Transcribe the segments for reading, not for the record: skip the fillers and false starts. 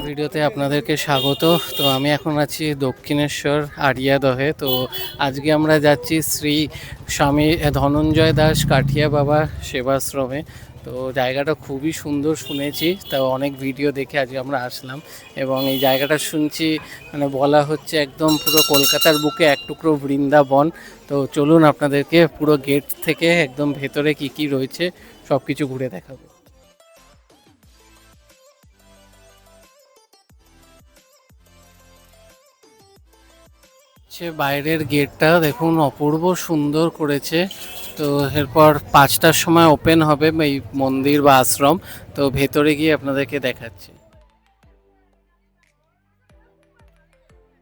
ভিডিওতে আপনাদেরকে স্বাগত। তো আমি এখন আছি দক্ষিণেশ্বর আড়িয়াদহে। তো আজকে আমরা যাচ্ছি শ্রী স্বামী ধনঞ্জয় দাস কাঠিয়া বাবা সেবাশ্রমে। তো জায়গাটা খুবই সুন্দর শুনেছি, তো অনেক ভিডিও দেখে আজকে আমরা আসলাম। এবং এই জায়গাটা শুনছি মানে বলা হচ্ছে একদম পুরো কলকাতার বুকে এক টুকরো বৃন্দাবন। তো চলুন আপনাদেরকে পুরো গেট থেকে একদম ভেতরে কি কি রয়েছে সব কিছু ঘুরে দেখাবো। বাইরের গেটটা দেখুন অপূর্ব সুন্দর করেছে। তো এরপর 5টার সময় ওপেন হবে এই মন্দির বা আশ্রম। তো ভেতরে গিয়ে আপনাদেরকে দেখাচ্ছি।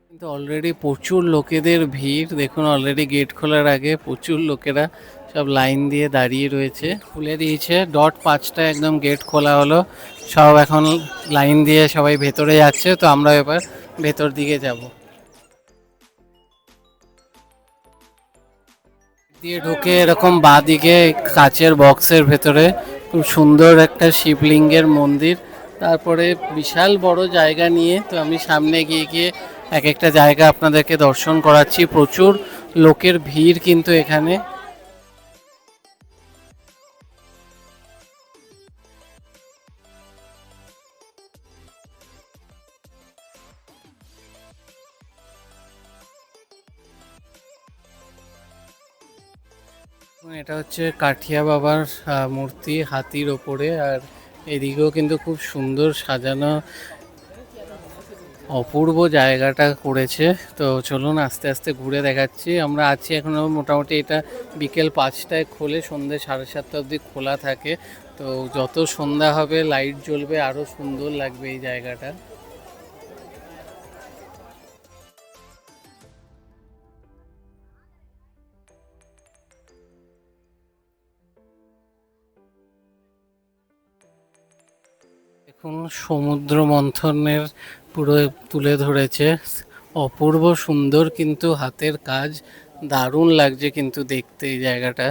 কিন্তু অলরেডি প্রচুর লোকেদের ভিড় দেখুন, অলরেডি গেট খোলার আগে প্রচুর লোকেরা সব লাইন দিয়ে দাঁড়িয়ে রয়েছে। খুলে দিয়েছে 5:00 একদম গেট খোলা হলো। সব এখন লাইন দিয়ে সবাই ভেতরে যাচ্ছে। তো আমরা এবার ভেতর দিকে যাব। দিয়ে ঢুকে এরকম বাঁদিকে কাচের বক্সের ভেতরে খুব সুন্দর একটা শিবলিঙ্গের মন্দির। তারপরে বিশাল বড় জায়গা নিয়ে তো আমি সামনে গিয়ে গিয়ে এক একটা জায়গা আপনাদেরকে দর্শন করাচ্ছি। প্রচুর লোকের ভিড় কিন্তু এখানে। এটা হচ্ছে কাঠিয়া বাবার মূর্তি হাতির ওপরে। আর এদিকেও কিন্তু খুব সুন্দর সাজানো অপূর্ব জায়গাটা করেছে। তো চলুন আস্তে আস্তে ঘুরে দেখাচ্ছি। আমরা আছি এখনও মোটামুটি, এটা বিকেল 5টায় খোলে, সন্ধ্যে 7:30 অবধি খোলা থাকে। তো যত সন্ধ্যা হবে লাইট জ্বলবে, আরও সুন্দর লাগবে এই জায়গাটা। দেখুন সমুদ্র মন্থনের পুরো তুলে ধরেছে, অপূর্ব সুন্দর কিন্তু হাতের কাজ, দারুণ লাগছে কিন্তু দেখতে এই জায়গাটা।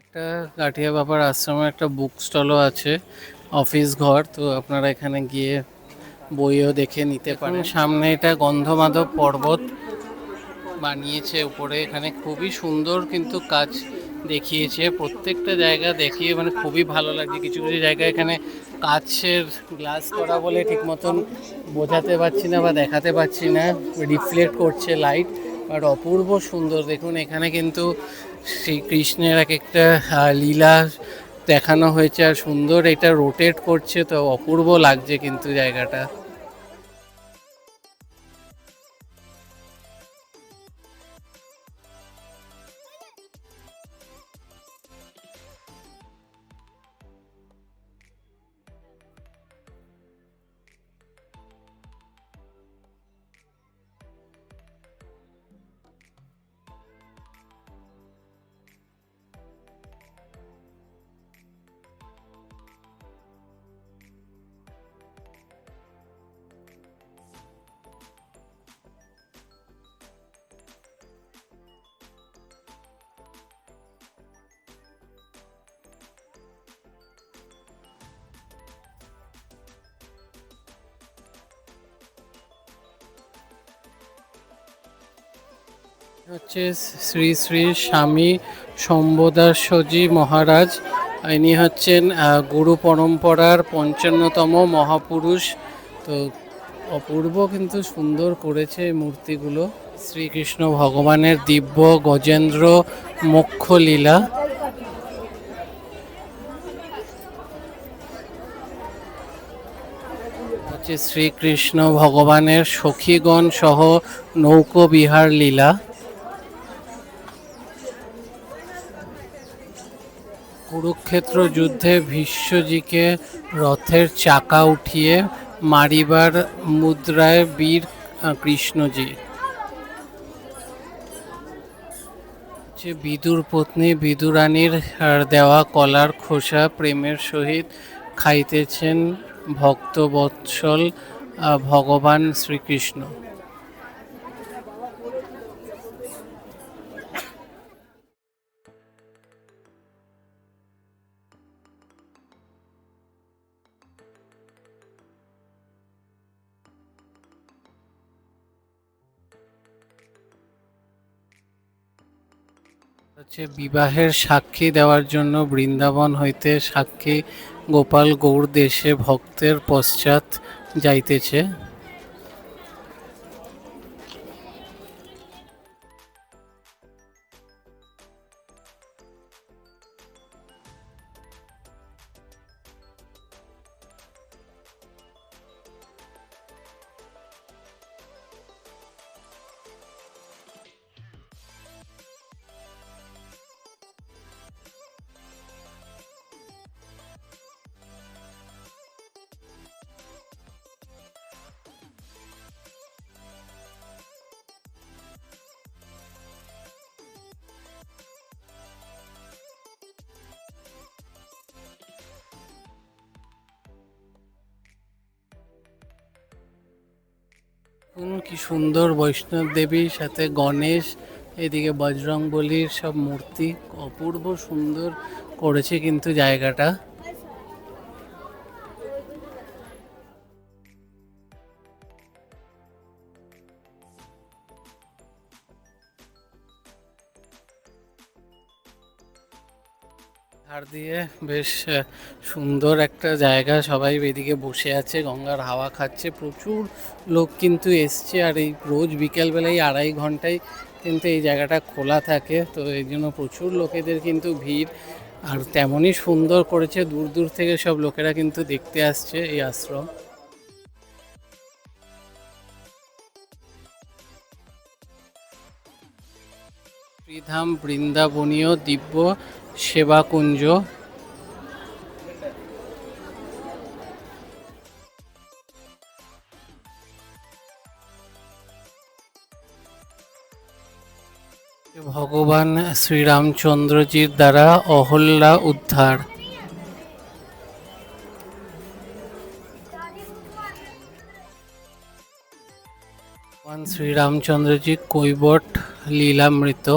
একটা কাঠিয়া বাবার আশ্রমে একটা বুক স্টলও আছে, অফিস ঘর। তো আপনারা এখানে গিয়ে বইও দেখে নিতে পারেন। সামনে এটা গন্ধমাধব পর্বত বানিয়েছে উপরে, এখানে খুবই সুন্দর কিন্তু কাজ দেখিয়েছে। প্রত্যেকটা জায়গা দেখিয়ে মানে খুবই ভালো লাগছে। কিছু কিছু জায়গায় এখানে কাচের গ্লাস করা বলে ঠিক মতন বোঝাতে পারছি না বা দেখাতে পারছি না, রিফ্লেক্ট করছে লাইট। আর অপূর্ব সুন্দর দেখুন, এখানে কিন্তু শ্রীকৃষ্ণের এক একটা লীলা দেখানো হয়েছে। আর সুন্দর এটা রোটেট করছে, তো অপূর্ব লাগছে কিন্তু জায়গাটা। হচ্ছে শ্রী শ্রী স্বামী শম্ভদাসজি মহারাজ। ইনি হচ্ছেন গুরু পরম্পরার 55তম মহাপুরুষ। তো অপূর্ব কিন্তু সুন্দর করেছে এই মূর্তিগুলো। শ্রীকৃষ্ণ ভগবানের দিব্য গজেন্দ্র মোক্ষ লীলা। হচ্ছে শ্রীকৃষ্ণ ভগবানের সখীগণ সহ নৌকো বিহার লীলা। কুরুক্ষেত্র যুদ্ধে ভীষ্মজিকে রথের চাকা উঠিয়ে মারিবার মুদ্রায় বীর কৃষ্ণজি। বিদুর পত্নী বিদুরানীর দেওয়া কলার খোসা প্রেমের সহিত খাইতেছেন ভক্তবৎসল ভগবান শ্রীকৃষ্ণ। হচ্ছে বিবাহের সাক্ষী দেওয়ার জন্য বৃন্দাবন হইতে সাক্ষী গোপাল গৌর দেশে ভক্তের পশ্চাৎ যাইতেছে। কি সুন্দর বৈষ্ণব দেবীর সাথে গণেশ, এদিকে বজরংবলীর সব মূর্তি, অপূর্ব সুন্দর করেছে কিন্তু জায়গাটা। ধার দিয়ে বেশ সুন্দর একটা জায়গা, সবাই এদিকে বসে আছে, গঙ্গার হাওয়া খাচ্ছে, প্রচুর লোক কিন্তু এসছে। আর এই রোজ বিকেলবেলায় 2.5 ঘন্টায় কিন্তু এই জায়গাটা খোলা থাকে, তো এই জন্য প্রচুর লোকেদের কিন্তু ভিড়। আর তেমনই সুন্দর করেছে, দূর দূর থেকে সব লোকেরা কিন্তু দেখতে আসছে এই আশ্রম। শ্রীধাম বৃন্দাবনীয় দিব্য সেবাকুঞ্জ। ভগবান শ্রীরামচন্দ্রজির দ্বারা অহল্যা উদ্ধার। ভগবান শ্রীরামচন্দ্রজি কৈবট লীলামৃত।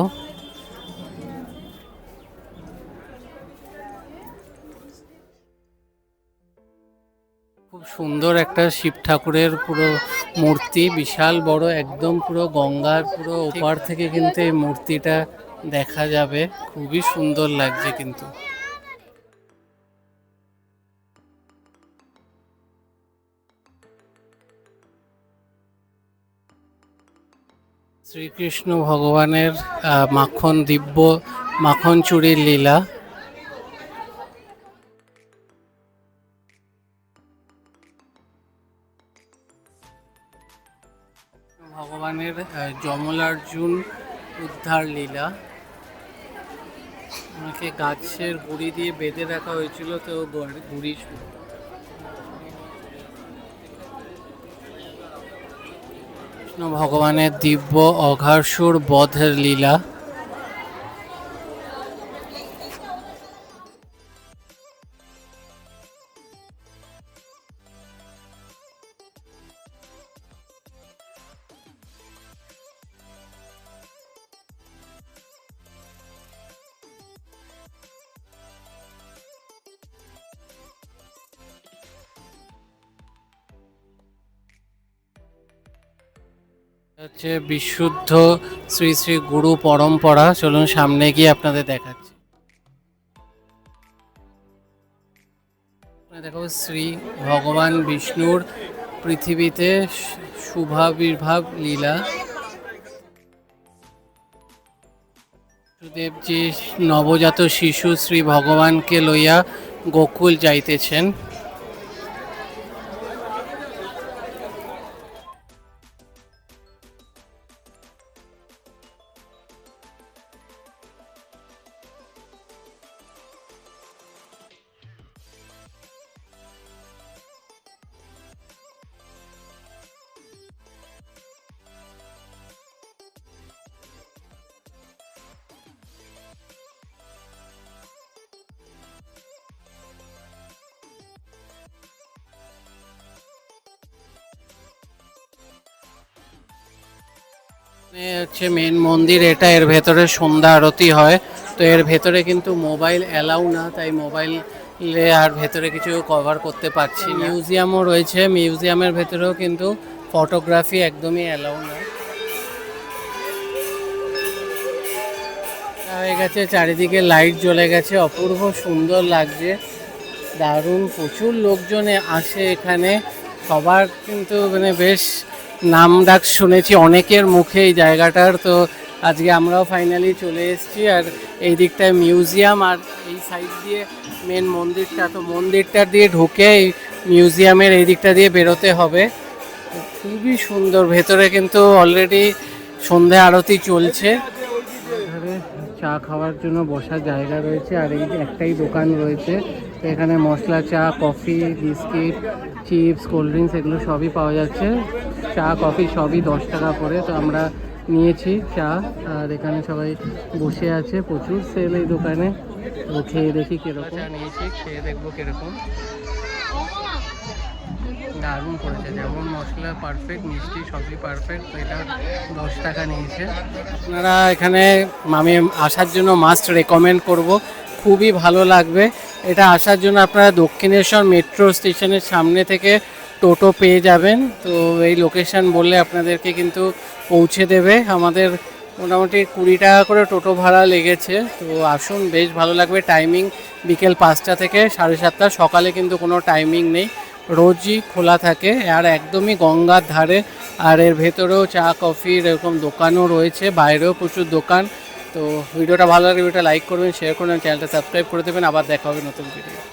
খুব সুন্দর একটা শিব ঠাকুরের পুরো মূর্তি, বিশাল বড়, একদম পুরো গঙ্গার পুরো ওপার থেকে কিন্তু এই মূর্তিটা দেখা যাবে, খুবই সুন্দর লাগছে কিন্তু। শ্রীকৃষ্ণ ভগবানের মাখন দিব্য মাখন চুরির লীলা। ভগবানের যমলার্জুন উদ্ধার লীলা। ওনাকে গাছের গুড়ি দিয়ে বেঁধে রাখা হয়েছিল, তো গুড়ি কৃষ্ণ ভগবানের দিব্য অঘাসুর বধের লীলা। হচ্ছে বিশুদ্ধ শ্রী শ্রী গুরু পরম্পরা। চলুন সামনে গিয়ে আপনাদের দেখাচ্ছি। দেখো শ্রী ভগবান বিষ্ণুর পৃথিবীতে শুভাবির্ভাব লীলা। বাসুদেবজি নবজাত শিশু শ্রী ভগবানকে লইয়া গোকুল যাইতেছেন। হচ্ছে মেন মন্দির এটা, এর ভেতরে সন্ধ্যা আরতি হয়। তো এর ভেতরে কিন্তু মোবাইল অ্যালাউ না, তাই মোবাইলে আর ভেতরে কিছু কভার করতে পারছি না। মিউজিয়ামও রয়েছে, মিউজিয়ামের ভেতরেও কিন্তু ফটোগ্রাফি একদমই অ্যালাউ না। হয়ে গেছে, চারিদিকে লাইট জ্বলে গেছে, অপূর্ব সুন্দর লাগছে, দারুণ। প্রচুর লোকজন আসে এখানে, সবার কিন্তু মানে বেশ নাম ডাক শুনেছি অনেকের মুখে এই জায়গাটার। তো আজকে আমরাও ফাইনালি চলে এসেছি। আর এই দিকটায় মিউজিয়াম, আর এই সাইড দিয়ে মেন মন্দিরটা। তো মন্দিরটা দিয়ে ঢুকে এই মিউজিয়ামের এই দিকটা দিয়ে বেরোতে হবে। তো খুবই সুন্দর, ভেতরে কিন্তু অলরেডি সন্ধে আরতি চলছে। এখানে চা খাওয়ার জন্য বসার জায়গা রয়েছে, আর এই যে একটাই দোকান রয়েছে। তো এখানে মশলা চা, coffee, biscuit, chips, cold drinks এগুলো সবই পাওয়া যাচ্ছে। চা কফি সবই 10 টাকা করে। তো আমরা নিয়েছি চা, আর এখানে সবাই বসে আছে, প্রচুর সেল এই দোকানে। তো খেয়ে দেখি কিরকম। চা নিয়েছি, খেয়ে দেখবো কিরকম। দারুণ করেছে, যেমন মশলা পারফেক্ট, মিষ্টি সবই পারফেক্ট। তো এটা 10 টাকা নিয়েছে। আপনারা এখানে আমি আসার জন্য মাস্ট রেকমেন্ড করব, খুবই ভালো লাগবে। এটা আসার জন্য আপনারা দক্ষিণেশ্বর মেট্রো স্টেশনের সামনে থেকে টোটো পেয়ে যাবেন। তো এই লোকেশন বললে আপনাদেরকে কিন্তু পৌঁছে দেবে। আমাদের মোটামুটি 20 টাকা করে টোটো ভাড়া লেগেছে। তো আসুন, বেশ ভালো লাগবে। টাইমিং বিকেল 5টা থেকে 7:30। সকালে কিন্তু কোনো টাইমিং নেই, রোজই খোলা থাকে, আর একদমই গঙ্গার ধারে। আর এর ভেতরেও চা কফির এরকম দোকানও রয়েছে, বাইরেও প্রচুর দোকান। তো ভিডিওটা ভালো লাগলে ভিডিওটা লাইক করবেন, শেয়ার করবেন, চ্যানেলটা সাবস্ক্রাইব করে দেবেন। আবার দেখা হবে নতুন ভিডিও।